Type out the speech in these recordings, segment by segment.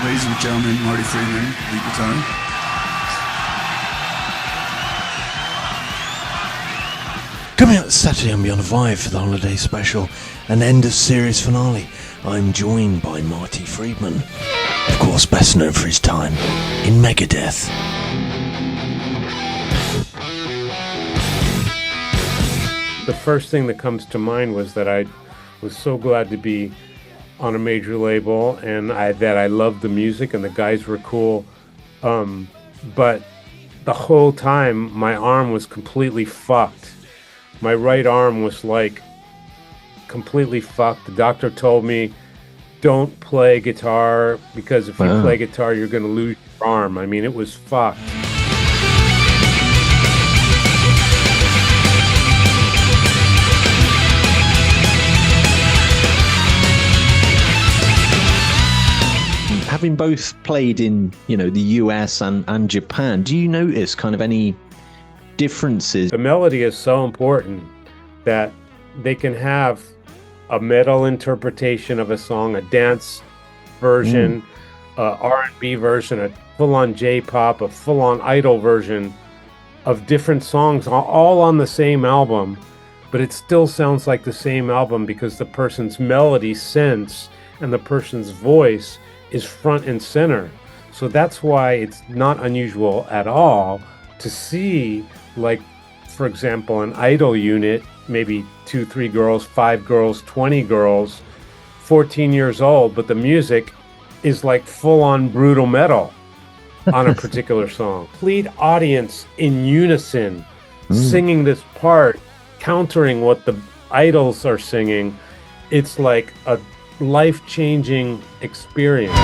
Ladies and gentlemen, Marty Friedman, lead guitar. Coming out Saturday on Beyond Vibe for the holiday special and end of series finale, I'm joined by Marty Friedman, of course best known for his time in Megadeth. The first thing that comes to mind was that I was so glad to be on a major label and that I loved the music and the guys were cool. But the whole time my arm was completely fucked. My right arm was like completely fucked. The doctor told me, don't play guitar because if you play guitar, you're going to lose your arm. I mean, it was fucked. Having both played in, the US and Japan, do you notice kind of any differences? The melody is so important that they can have a metal interpretation of a song, a dance version, R&B version, a full-on J-pop, a full-on idol version of different songs, all on the same album, but it still sounds like the same album because the person's melody sense and the person's voice is front and center. So that's why it's not unusual at all to see, like, for example, an idol unit, maybe 2, 3 girls, 5 girls, 20 girls, 14 years old, but the music is like full-on brutal metal on a particular song. Complete audience in unison, singing this part, countering what the idols are singing. It's like a life-changing experience.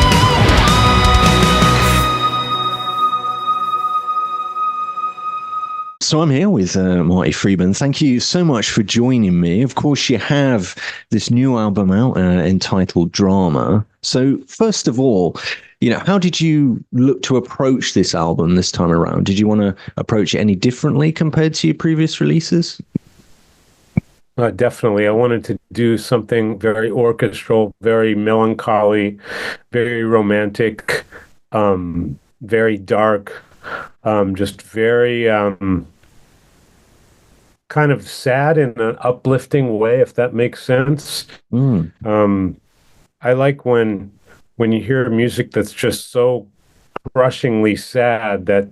So I'm here with Marty Friedman. Thank you so much for joining me. Of course, you have this new album out entitled Drama. So first of all, how did you look to approach this album this time around? Did you want to approach it any differently compared to your previous releases? Definitely. I wanted to do something very orchestral, very melancholy, very romantic, very dark, just very kind of sad in an uplifting way, if that makes sense. I like when you hear music that's just so crushingly sad that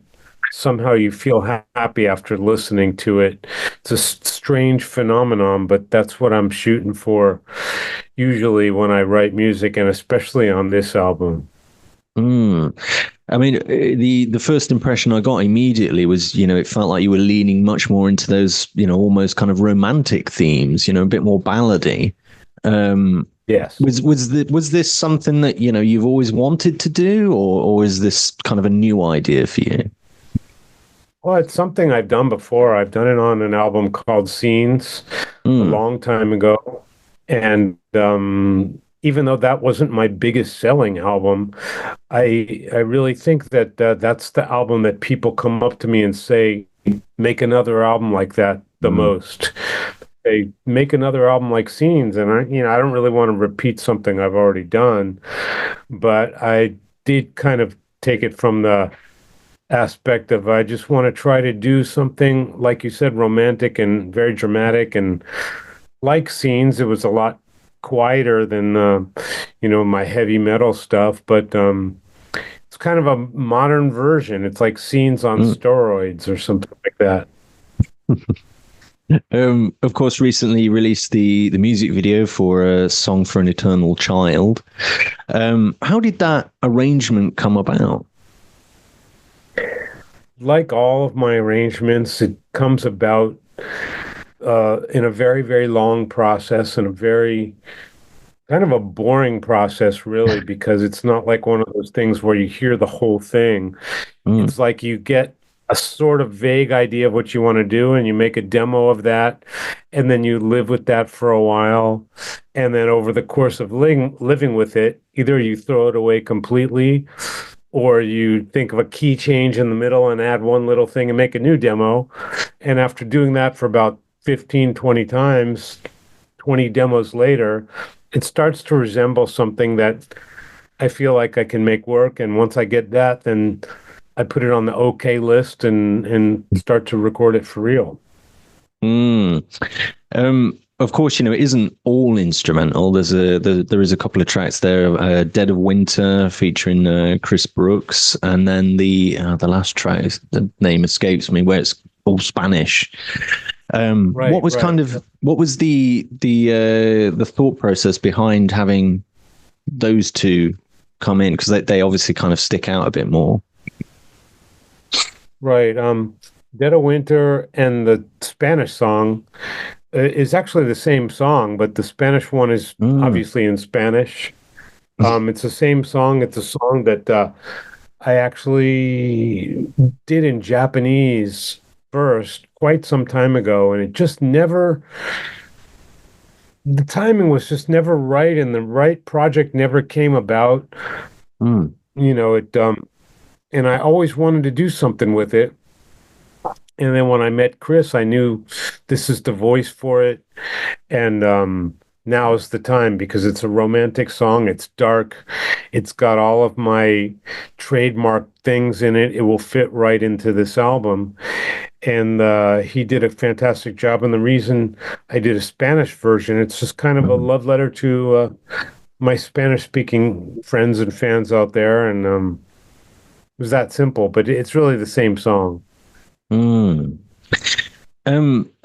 somehow you feel happy after listening to it. It's a strange phenomenon, but that's what I'm shooting for usually when I write music, and especially on this album. I mean, the first impression I got immediately was, it felt like you were leaning much more into those, almost kind of romantic themes, a bit more ballady. Yes. Was this something that, you've always wanted to do, or is this kind of a new idea for you? Well, it's something I've done before. I've done it on an album called Scenes a long time ago. And even though that wasn't my biggest selling album, I really think that that's the album that people come up to me and say, make another album like that the most. They make another album like Scenes. And I don't really want to repeat something I've already done, but I did kind of take it from the aspect of I just want to try to do something, like you said, romantic and very dramatic. And like Scenes, it was a lot quieter than my heavy metal stuff, but it's kind of a modern version. It's like Scenes on steroids or something like that. Of course, recently released the music video for a Song for an Eternal Child. How did that arrangement come about? Like all of my arrangements, it comes about in a very, very long process and a very kind of a boring process, really, because it's not like one of those things where you hear the whole thing. It's like you get a sort of vague idea of what you want to do and you make a demo of that, and then you live with that for a while. And then over the course of living with it, either you throw it away completely, or you think of a key change in the middle and add one little thing and make a new demo. And after doing that for about 15, 20 times, 20 demos later, it starts to resemble something that I feel like I can make work. And once I get that, then I put it on the okay list and start to record it for real. Mm. Of course, it isn't all instrumental. There is a couple of tracks there. "Dead of Winter" featuring Chris Brooks, and then the last track, the name escapes me, where it's all Spanish. What was the thought process behind having those two come in? Because they obviously kind of stick out a bit more. Right. "Dead of Winter" and the Spanish song is actually the same song, but the Spanish one is obviously in Spanish. It's the same song. It's a song that I actually did in Japanese first quite some time ago, and it just never, the timing was just never right, and the right project never came about. And I always wanted to do something with it. And then when I met Chris, I knew this is the voice for it. And now is the time, because it's a romantic song. It's dark. It's got all of my trademark things in it. It will fit right into this album. And he did a fantastic job. And the reason I did a Spanish version, it's just kind of a love letter to my Spanish-speaking friends and fans out there. And it was that simple, but it's really the same song. I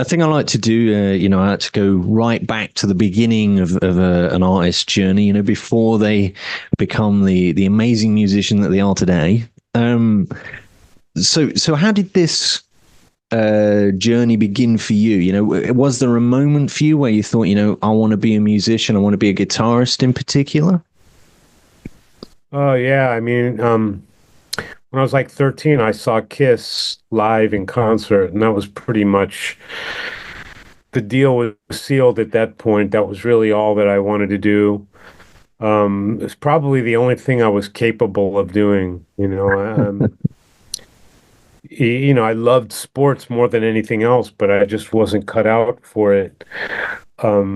think I like to do, I like to go right back to the beginning of an artist's journey, before they become the amazing musician that they are today. So how did this journey begin for you? Was there a moment for you where you thought, I want to be a musician, I want to be a guitarist in particular? Oh, yeah. I mean, when I was like 13, I saw Kiss live in concert, and that was pretty much, the deal was sealed at that point. That was really all that I wanted to do. It's probably the only thing I was capable of doing. I loved sports more than anything else, but I just wasn't cut out for it. But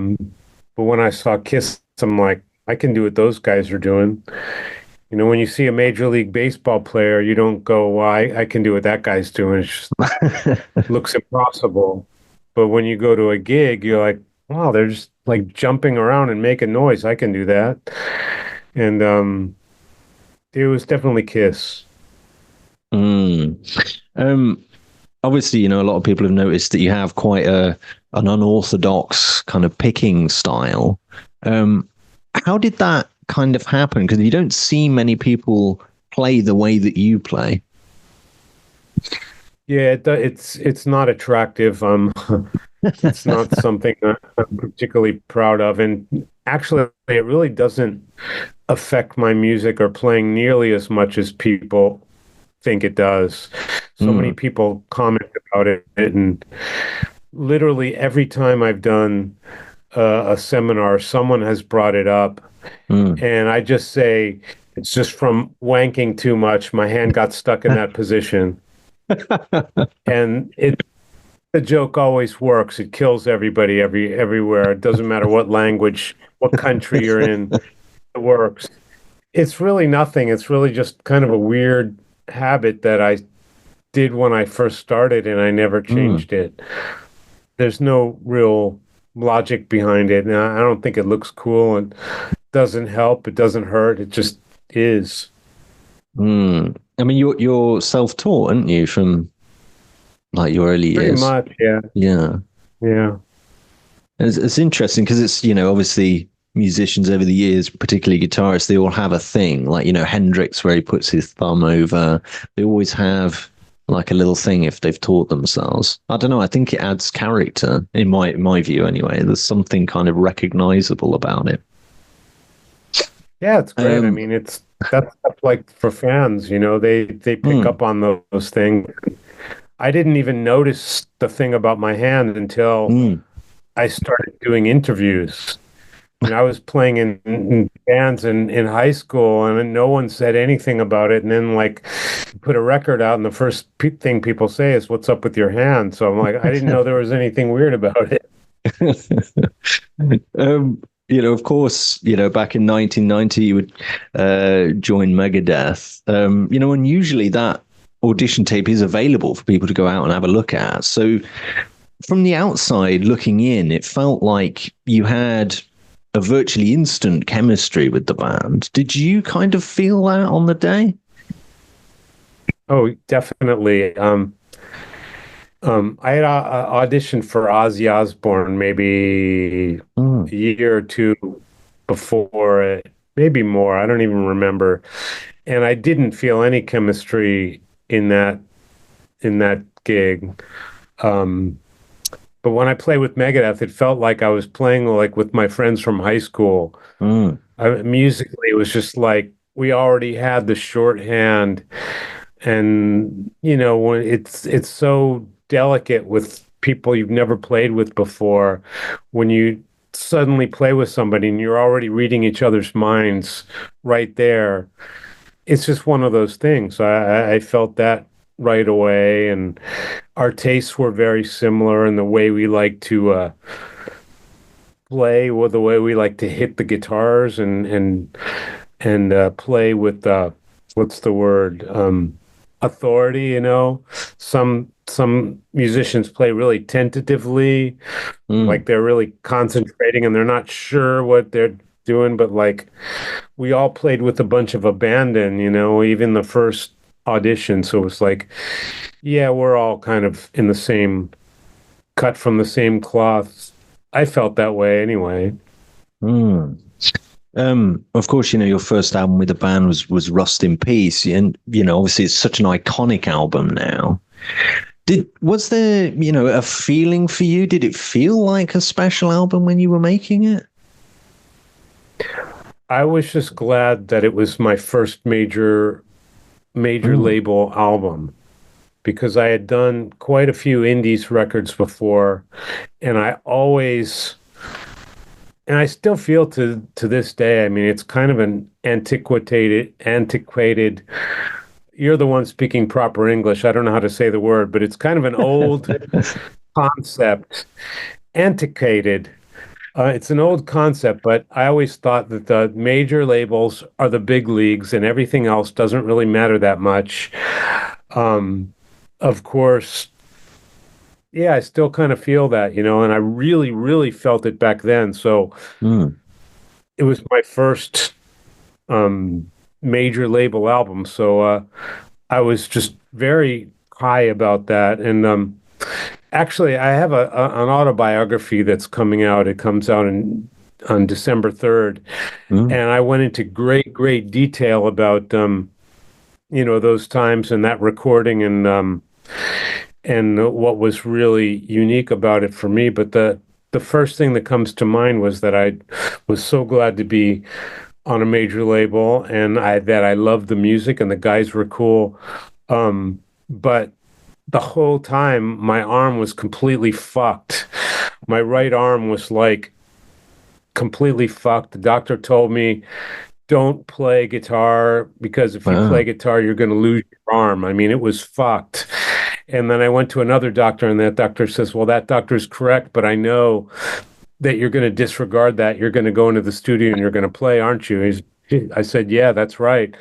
when I saw Kiss, I'm like, I can do what those guys are doing. When you see a Major League Baseball player, you don't go, well, I can do what that guy's doing. It just looks impossible. But when you go to a gig, you're like, wow, they're just like jumping around and making noise. I can do that. And it was definitely Kiss. Obviously, a lot of people have noticed that you have quite an unorthodox kind of picking style. How did that kind of happen? Because you don't see many people play the way that you play. Yeah, it's not attractive. It's not something I'm particularly proud of, and actually, it really doesn't affect my music or playing nearly as much as people think it does. So many people comment about it, and literally every time I've done a seminar, someone has brought it up. And I just say, it's just from wanking too much. My hand got stuck in that position. And the joke always works. It kills everybody everywhere. It doesn't matter what language, what country you're in, it works. It's really nothing. It's really just kind of a weird habit that I did when I first started, and I never changed it. There's no real logic behind it. And I don't think it looks cool, and doesn't help, it doesn't hurt, it just is. I mean, you're self-taught, aren't you, from like your early years? Pretty much, yeah. It's interesting because it's, obviously musicians over the years, particularly guitarists, they all have a thing, like, Hendrix, where he puts his thumb over. They always have like a little thing if they've taught themselves. I don't know, I think it adds character, in my view anyway. There's something kind of recognizable about it. Yeah, it's great. I mean, that's like for fans, they pick up on those things. I didn't even notice the thing about my hand until I started doing interviews. I was playing in bands in high school, and no one said anything about it. And then, like, put a record out, and the first thing people say is, "What's up with your hand?" So I'm like, I didn't know there was anything weird about it. Of course, back in 1990, you would join Megadeth. And usually that audition tape is available for people to go out and have a look at. So from the outside looking in, it felt like you had a virtually instant chemistry with the band. Did you kind of feel that on the day? Oh, definitely. I had auditioned for Ozzy Osbourne maybe a year or two before it, maybe more. I don't even remember. And I didn't feel any chemistry in that gig. But when I played with Megadeth, it felt like I was playing like with my friends from high school. Musically, it was just like we already had the shorthand, and when it's so delicate with people you've never played with before, when you suddenly play with somebody and you're already reading each other's minds right there. It's just one of those things. I felt that right away, and our tastes were very similar in the way we like to play, or the way we like to hit the guitars and play with what's the word, authority. Some musicians play really tentatively, like they're really concentrating and they're not sure what they're doing, but like we all played with a bunch of abandon, even the first audition. So it was like, yeah, we're all kind of in the same, cut from the same cloth. I felt that way anyway. Of course, your first album with the band was Rust in Peace, and obviously it's such an iconic album now. Was there a feeling for you? Did it feel like a special album when you were making it? I was just glad that it was my first major label album, because I had done quite a few indies records before, and I still feel to this day, I mean, it's kind of an antiquated, you're the one speaking proper English, I don't know how to say the word, but it's kind of an old concept, antiquated. It's an old concept, but I always thought that the major labels are the big leagues and everything else doesn't really matter that much. Of course, yeah, I still kind of feel that, and I really, really felt it back then. So it was my first major label album. So I was just very high about that. And actually, I have an autobiography that's coming out. It comes out on December 3rd. And I went into great, great detail about, those times and that recording and what was really unique about it for me. But the first thing that comes to mind was that I was so glad to be on a major label, and that I loved the music and the guys were cool. But the whole time my arm was completely fucked. My right arm was like completely fucked. The doctor told me, don't play guitar, because if you play guitar, you're going to lose your arm. I mean, it was fucked. And then I went to another doctor, and that doctor says, well, that doctor's correct, but I know that you're going to disregard that. You're going to go into the studio and you're going to play, aren't you? I said, yeah, that's right.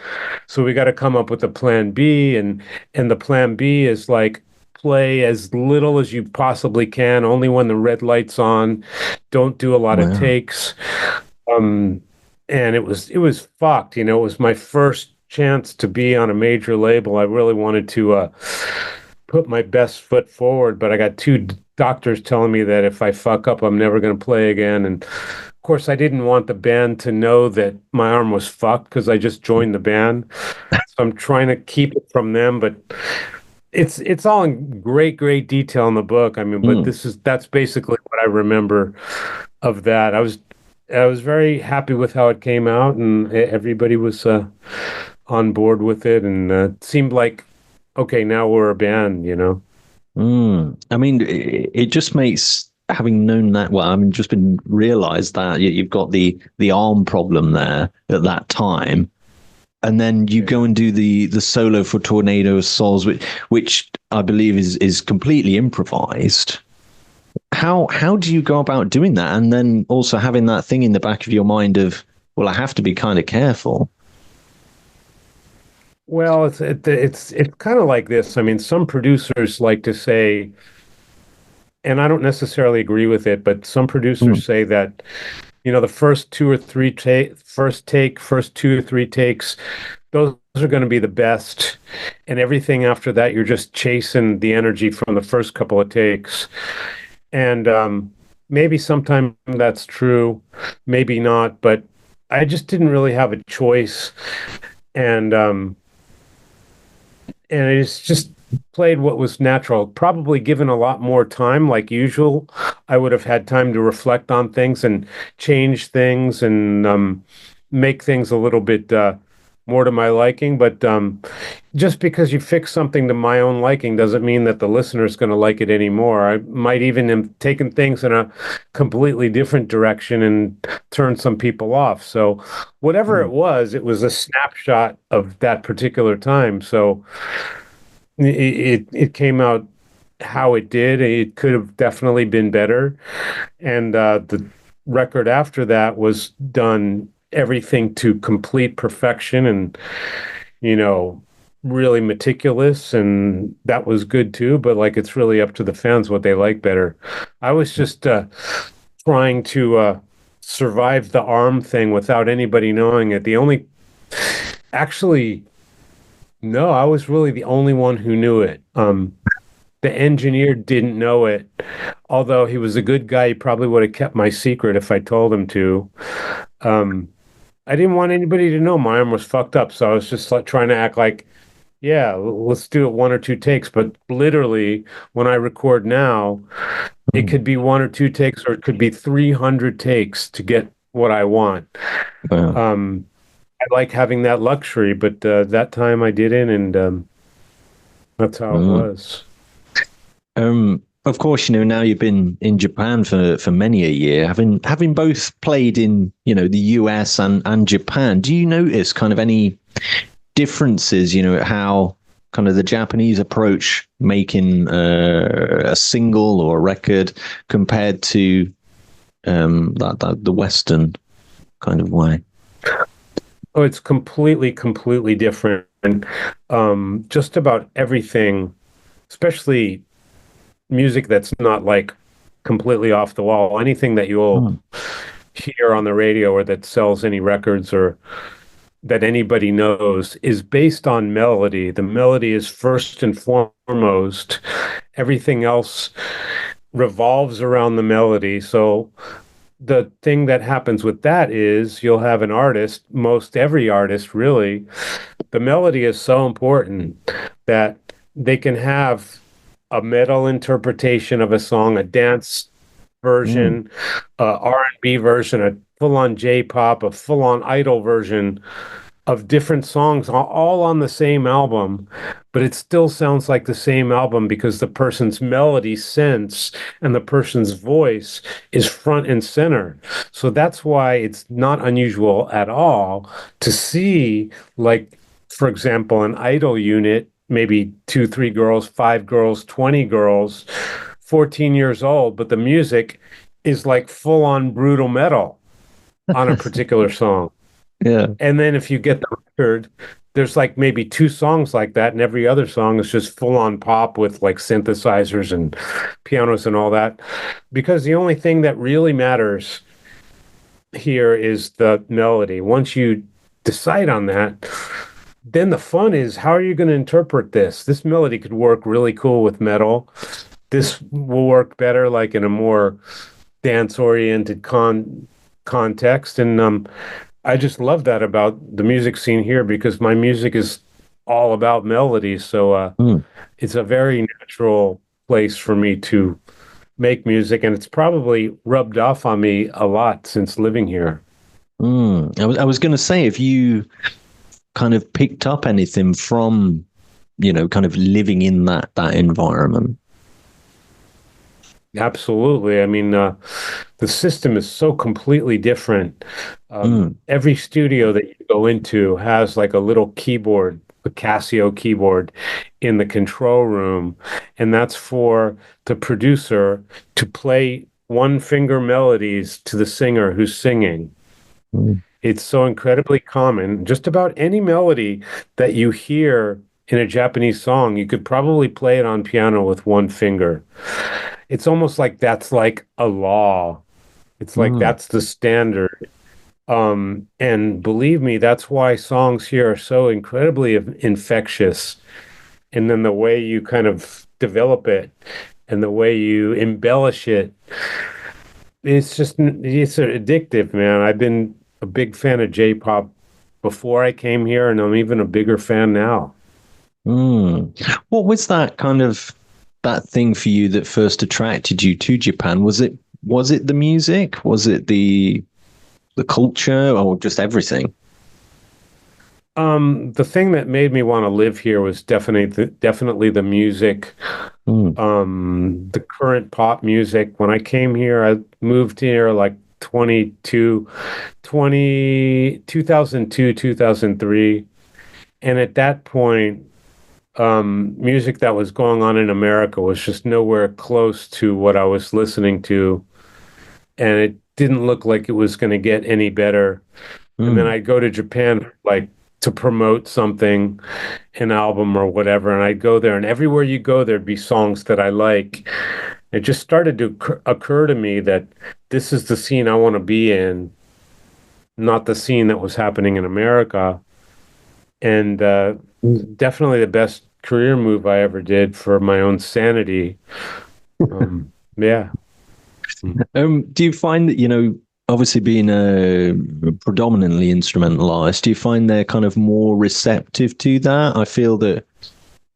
So we got to come up with a plan B. And the plan B is like, play as little as you possibly can, only when the red light's on. Don't do a lot of takes. And it was fucked. It was my first chance to be on a major label. I really wanted to put my best foot forward, but I got two doctors telling me that if I fuck up, I'm never going to play again. And of course, I didn't want the band to know that my arm was fucked, because I just joined the band. So I'm trying to keep it from them, but it's all in great, great detail in the book. I mean, but that's basically what I remember of that. I was very happy with how it came out, and everybody was on board with it, and it seemed like, okay, now we're a band, I mean, it just makes, having known that, well, I mean, just been realized that you've got the arm problem there at that time, and then you go and do the solo for Tornado of Souls, which I believe is completely improvised. how do you go about doing that? And then also having that thing in the back of your mind of, well, I have to be kind of careful. Well, it's kind of like this. I mean, some producers like to say, and I don't necessarily agree with it, but some Mm, producers say that, the first 2 or 3 takes, those are going to be the best, and everything after that, you're just chasing the energy from the first couple of takes. And maybe sometime that's true, maybe not, but I just didn't really have a choice. And I just played what was natural. Probably given a lot more time, like usual, I would have had time to reflect on things and change things and make things a little bit more to my liking. But just because you fix something to my own liking doesn't mean that the listener is going to like it anymore. I might even have taken things in a completely different direction and turned some people off. So whatever mm, it was a snapshot of that particular time. So it came out how it did. It could have definitely been better. And the record after that was done everything to complete perfection and, you know, really meticulous. And that was good too. But like, it's really up to the fans what they like better. I was just trying to survive the arm thing without anybody knowing it. The only, actually, no, I was really the only one who knew it. The engineer didn't know it, although he was a good guy. He probably would have kept my secret if I told him to. Um, I didn't want anybody to know my arm was fucked up, so I was just like trying to act like, yeah, let's do it 1 or 2 takes. But literally, when I record now, it mm. could be 1 or 2 takes, or it could be 300 takes to get what I want. Wow. I like having that luxury, but that time I didn't, and that's how it Mm. was. Of course, now you've been in Japan for many a year, having both played in, the US and Japan. Do you notice kind of any differences, how kind of the Japanese approach making a single or a record compared to that the Western kind of way? Oh, it's completely different. Just about everything, especially music that's not like completely off the wall. Anything that you'll Mm, hear on the radio or that sells any records or that anybody knows is based on melody. The melody is first and foremost. Everything else revolves around the melody. So the thing that happens with that is you'll have an artist, most every artist really, the melody is so important that they can have a metal interpretation of a song, a dance mm, version, a R&B version, a full-on J-pop, a full-on idol version of different songs all on the same album, but it still sounds like the same album because the person's melody sense and the person's voice is front and center. So that's why it's not unusual at all to see, like, for example, an idol unit, maybe 2, 3 girls, 5 girls, 20 girls, 14 years old, but the music is like full on brutal metal on a particular song. yeah. And then if you get the record, there's like maybe 2 songs like that, and every other song is just full on pop with like synthesizers and pianos and all that. Because the only thing that really matters here is the melody. Once you decide on that, then the fun is how are you going to interpret this? This melody could work really cool with metal. This will work better like in a more dance oriented context. And I just love that about the music scene here because my music is all about melody. So Mm, it's a very natural place for me to make music, and it's probably rubbed off on me a lot since living here. I was going to say, if you kind of picked up anything from, kind of living in that environment. Absolutely. I mean, the system is so completely different. Mm, Every studio that you go into has like a little keyboard the Casio keyboard in the control room, and that's for the producer to play one finger melodies to the singer who's singing. It's so incredibly common. Just about any melody that you hear in a Japanese song, you could probably play it on piano with one finger. It's almost like that's like a law. It's like that's the standard. And believe me, that's why songs here are so incredibly infectious. And then the way you kind of develop it and the way you embellish it, it's addictive, man. I've been a big fan of J-pop before I came here, and I'm even a bigger fan now. What was that kind of that thing for you that first attracted you to Japan? Was it the music? Was it the culture, or just everything? The thing that made me want to live here was definitely the music. The current pop music. When I came here, I moved here like 2002, 2003. And at that point, music that was going on in America was just nowhere close to what I was listening to. And it didn't look like it was going to get any better. And then I'd go to Japan, like, to promote something, an album or whatever, and I'd go there, and everywhere you go, there'd be songs that I like. It just started to occur to me that this is the scene I want to be in, not the scene that was happening in America. And definitely the best career move I ever did for my own sanity. Yeah. Do you find that, obviously being a predominantly instrumental artist, do you find they're kind of more receptive to that? I feel that,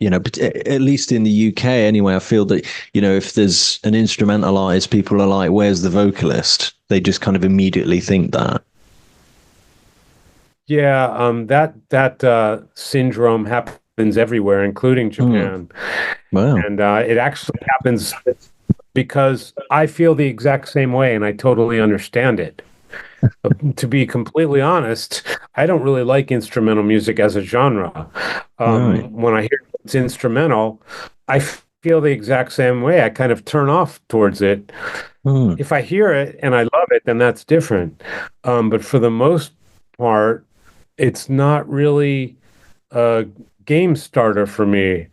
at least in the UK anyway, I feel that, if there's an instrumental artist, people are like, where's the vocalist? They just kind of immediately think that. Yeah, that syndrome happens everywhere, including Japan. Wow. And it actually happens because I feel the exact same way, and I totally understand it. To be completely honest, I don't really like instrumental music as a genre. When I hear it's instrumental, I feel the exact same way. I kind of turn off towards it. If I hear it and I love it, then that's different. But for the most part, it's not really a game starter for me.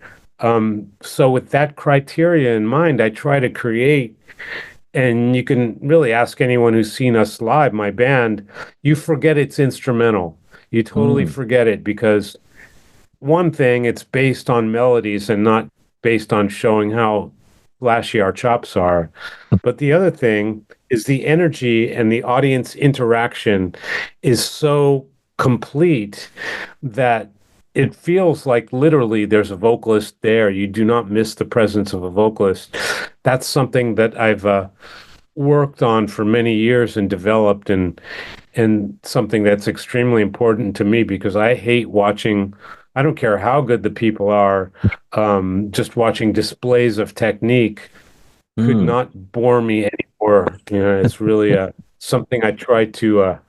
So with that criteria in mind, I try to create, and you can really ask anyone who's seen us live, my band, you forget it's instrumental. You totally forget it because one thing, it's based on melodies and not based on showing how flashy our chops are. But the other thing is the energy and the audience interaction is so complete that it feels like literally there's a vocalist there. You do not miss the presence of a vocalist. That's something that I've worked on for many years and developed, and something that's extremely important to me because I hate watching, I don't care how good the people are, just watching displays of technique could not bore me anymore. It's really something I try to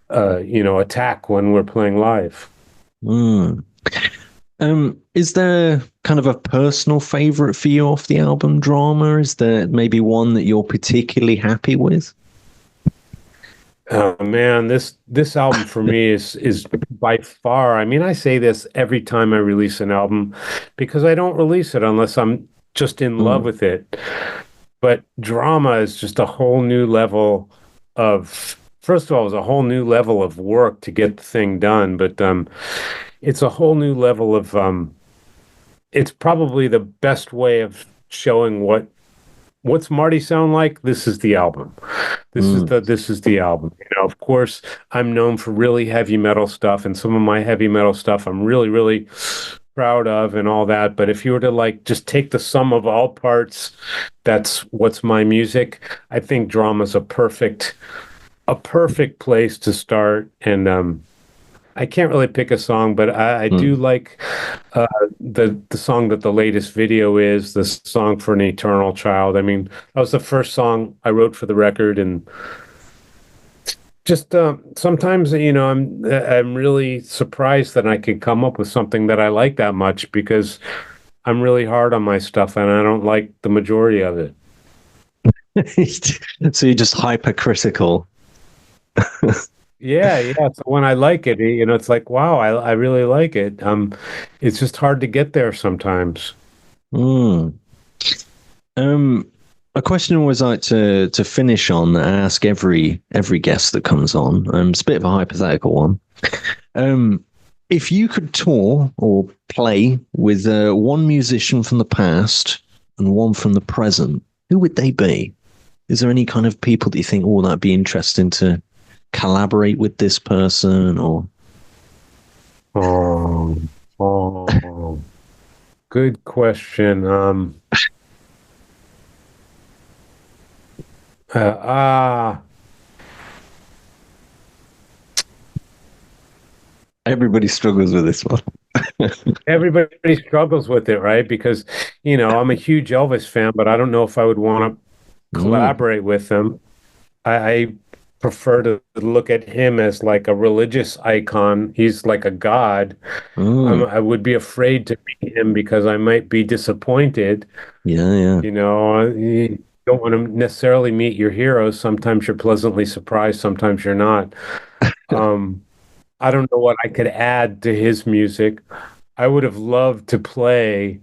attack when we're playing live. Is there kind of a personal favorite for you off the album Drama? Is there maybe one that you're particularly happy with? Man, this album for me is by far, I mean, I say this every time I release an album because I don't release it unless I'm just in love with it. But Drama is just a whole new level of, first of all, it's a whole new level of work to get the thing done, but it's a whole new level of it's probably the best way of showing what's Marty sound like. This is the album. This is the album. Of course, I'm known for really heavy metal stuff, and some of my heavy metal stuff I'm really, really proud of and all that. But if you were to just take the sum of all parts, that's what's my music. I think Drama's a perfect place to start. And I can't really pick a song, but I do like the song that the latest video is, the song for an eternal child. I mean, that was the first song I wrote for the record in just sometimes, I'm really surprised that I can come up with something that I like that much because I'm really hard on my stuff and I don't like the majority of it. So you're just hypercritical. Yeah, yeah. So when I like it, it's like, wow, I really like it. It's just hard to get there sometimes. Mm. A question I always like to finish on that I ask every guest that comes on. It's a bit of a hypothetical one. If you could tour or play with one musician from the past and one from the present, who would they be? Is there any kind of people that you think, oh, that'd be interesting to collaborate with this person or? Oh, good question. Uh, ah, Everybody struggles with this one. Everybody struggles with it, right? Because, I'm a huge Elvis fan, but I don't know if I would want to Mm, collaborate with him. I prefer to look at him as like a religious icon. He's like a god. mm, I would be afraid to meet him because I might be disappointed. yeah, yeah. You don't want to necessarily meet your heroes. Sometimes you're pleasantly surprised, sometimes you're not. Um, I don't know what I could add to his music. I would have loved to play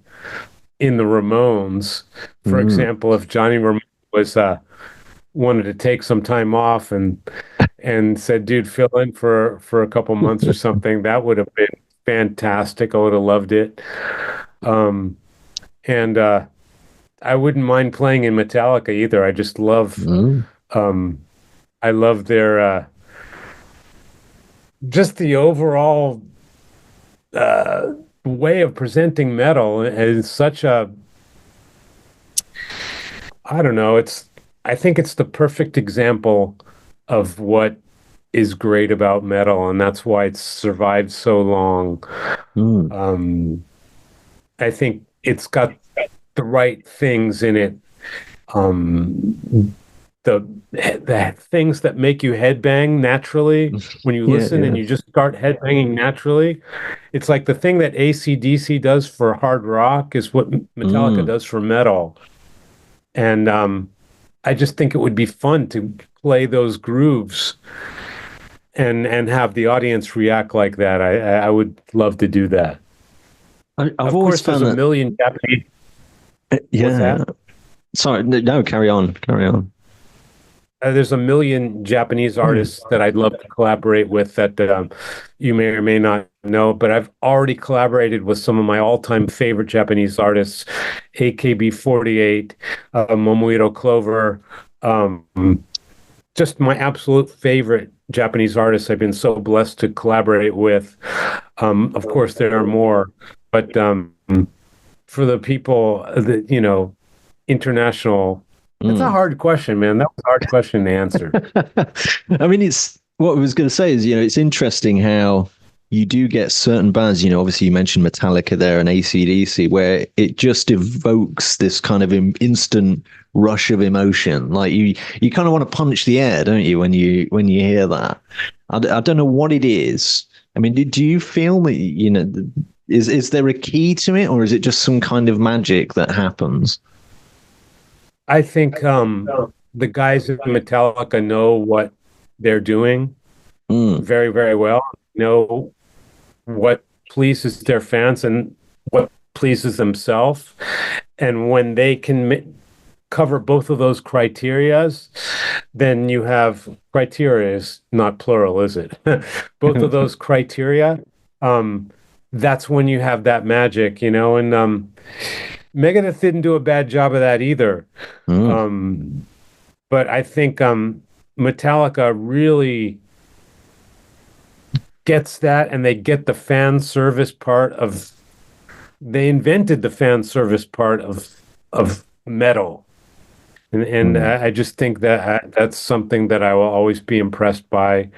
in the Ramones. For Mm. example, if Johnny Ramone was wanted to take some time off and said, "Dude, fill in for a couple months or something," that would have been fantastic. I would have loved it. Um, and I wouldn't mind playing in Metallica either. Mm. Um, I love their just the overall uh, way of presenting metal is such a, I don't know, I think it's the perfect example of what is great about metal, and that's why it's survived so long. Mm. Um, I think it's got the right things in it. Um, the things that make you headbang naturally when you Yeah, listen and yeah. you just start headbanging naturally. It's like the thing that AC/DC does for hard rock is what Metallica Mm. does for metal. And I just think it would be fun to play those grooves and have the audience react like that. I would love to do that. I've Of always course, there's found a that. million Japanese. What's Yeah, yeah. that? Sorry, no, carry on, carry on. There's a million Japanese Mm. artists that I'd love to collaborate with that you may or may not know, but I've already collaborated with some of my all-time favorite Japanese artists, AKB48, Momohiro Clover, um, just my absolute favorite Japanese artists I've been so blessed to collaborate with. Of course, there are more, but for the people that, international, it's a Mm. hard question, man. That was a hard question to answer. I mean, it's what I was going to say is, it's interesting how you do get certain bands, obviously you mentioned Metallica there and AC/DC, where it just evokes this kind of instant rush of emotion. Like you kind of want to punch the air, don't you, when you hear that? I don't know what it is. I mean, do you feel that, is there a key to it, or is it just some kind of magic that happens? I think the guys in Metallica know what they're doing Mm, very, very well, know what pleases their fans and what pleases themselves. And when they can cover both of those criterias, then you have criteria is not plural, is it? Both of those criteria, um, that's when you have that magic, and Megadeth didn't do a bad job of that either. mm, Um, but I think Metallica really gets that, and they get the fan service part of. They invented the fan service part of metal, and mm, I just think that that's something that I will always be impressed by.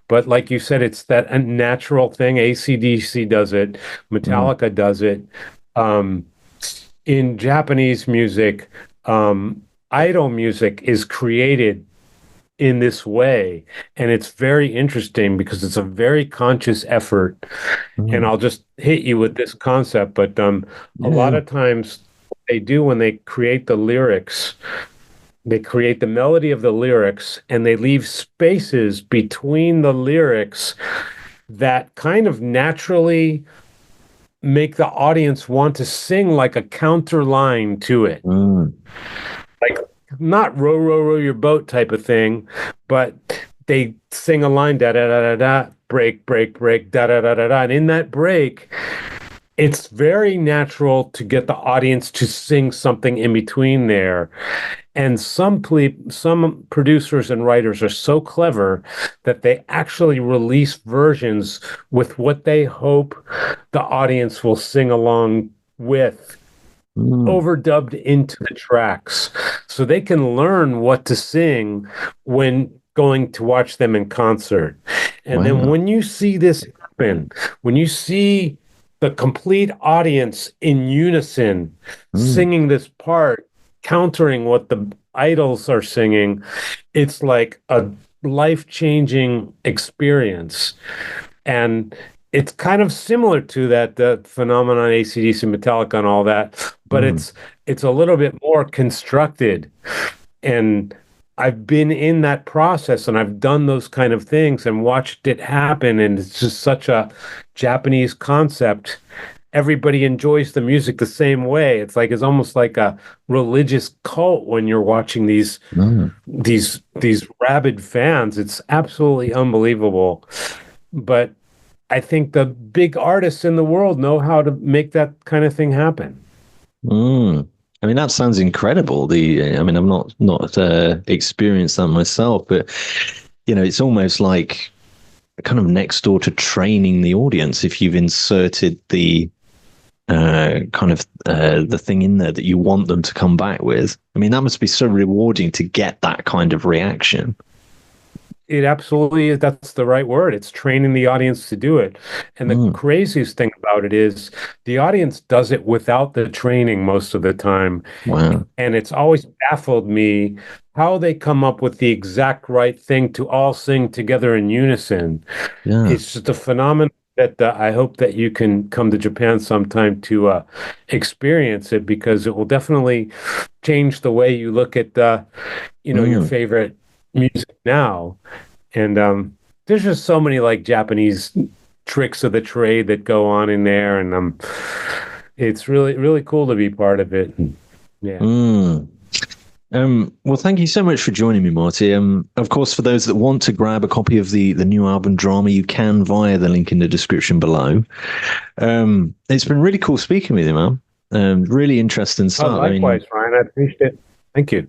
But like you said, it's that a natural thing. AC/DC does it, mm, Metallica does it. Um, in Japanese music, idol music is created in this way. And it's very interesting because it's a very conscious effort. And I'll just hit you with this concept, but a lot of times what they do when they create the lyrics, they create the melody of the lyrics and they leave spaces between the lyrics that kind of naturally make the audience want to sing like a counter line to it. Like not row, row, row your boat type of thing, but they sing a line, da, da, da, da, da, break, break, break, da, da, da, da, da. And in that break, it's very natural to get the audience to sing something in between there. And some producers and writers are so clever that they actually release versions with what they hope the audience will sing along with, overdubbed into the tracks. So they can learn what to sing when going to watch them in concert. And then when you see this happen, when you see the complete audience in unison singing this part, countering what the idols are singing, it's like a life-changing experience. And it's kind of similar to that, the phenomenon AC/DC, Metallica and all that, but it's a little bit more constructed. And I've been in that process and I've done those kind of things and watched it happen. And it's just such a Japanese concept. Everybody enjoys the music the same way. It's like, it's almost like a religious cult when you're watching these rabid fans. It's absolutely unbelievable. But I think the big artists in the world know how to make that kind of thing happen. I mean, that sounds incredible. I mean, I've not experienced that myself, but it's almost like kind of next door to training the audience. If you've inserted the the thing in there that you want them to come back with, I mean, that must be so rewarding to get that kind of reaction. It absolutely is. That's the right word. It's training the audience to do it. And the craziest thing about it is the audience does it without the training most of the time. Wow. And it's always baffled me how they come up with the exact right thing to all sing together in unison. Yeah. It's just a phenomenon that I hope that you can come to Japan sometime to experience it, because it will definitely change the way you look at your favorite music now. And there's just so many like Japanese tricks of the trade that go on in there, and it's really, really cool to be part of it. Yeah. Well, thank you so much for joining me, Marty. Of course, for those that want to grab a copy of the new album Drama, you can via the link in the description below. It's been really cool speaking with you, man. Really interesting stuff. Likewise, Ryan. I appreciate it. Thank you.